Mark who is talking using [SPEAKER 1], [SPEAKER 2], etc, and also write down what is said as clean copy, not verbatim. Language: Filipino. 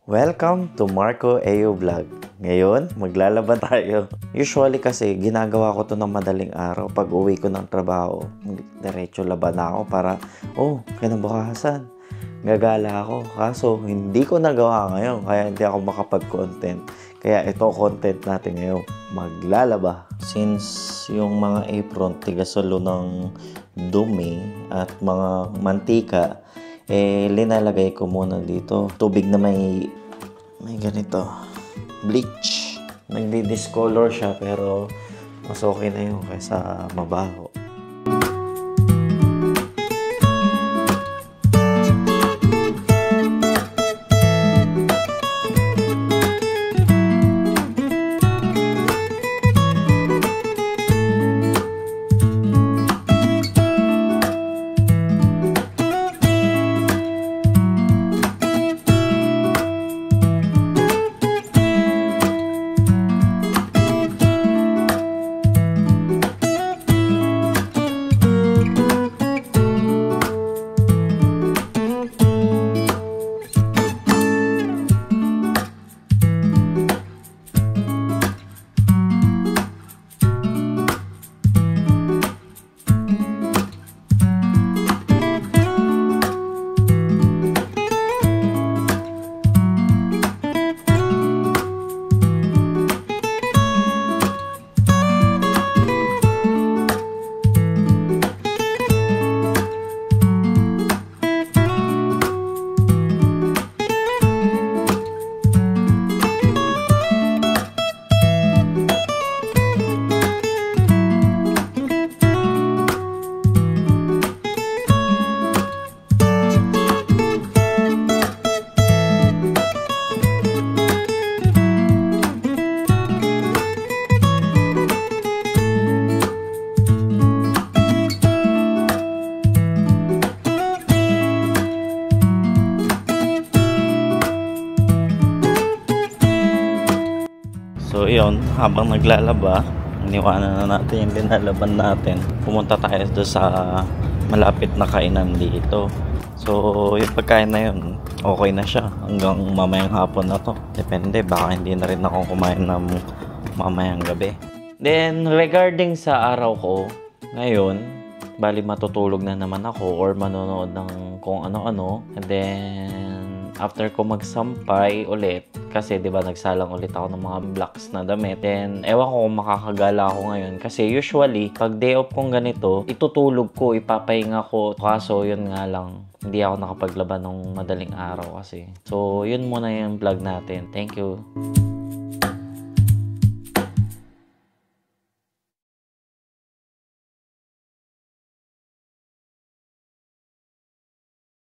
[SPEAKER 1] Welcome to Marco AO Vlog. Ngayon, maglalaba tayo. Usually kasi, ginagawa ko to ng madaling araw. Pag uwi ko ng trabaho, diretso laba na ako para, kinabukasan, gagala ako. Kaso, hindi ko nagawa ngayon, kaya hindi ako makapag-content. Kaya ito content natin ngayon, maglalaba. Since yung mga apron, tigasalo ng dumi at mga mantika, linalagay ko muna dito. Tubig na may ganito. Bleach. Nagdi-discolor siya pero mas okay na yun kaysa mabaho. So yun, habang naglalaba, iniwanan na natin yung linalaban natin. Pumunta tayo doon sa malapit na kainan dito. So yung pagkain na yun, okay na siya hanggang mamayang hapon na to. Depende, baka hindi na rin ako kumain ng mamayang gabi. Then regarding sa araw ko, ngayon, bali matutulog na naman ako or manonood ng kung ano-ano. And then after ko magsampay ulit, kasi 'di ba nagsalang ulit ako ng mga blocks na damit. Then ewan ko kung makakagala ako ngayon kasi usually pag day off kong ganito, itutulog ko, ipapahinga ko. Kaso yun nga lang, hindi ako nakapaglaban ng madaling araw kasi. So yun muna yung vlog natin. Thank you.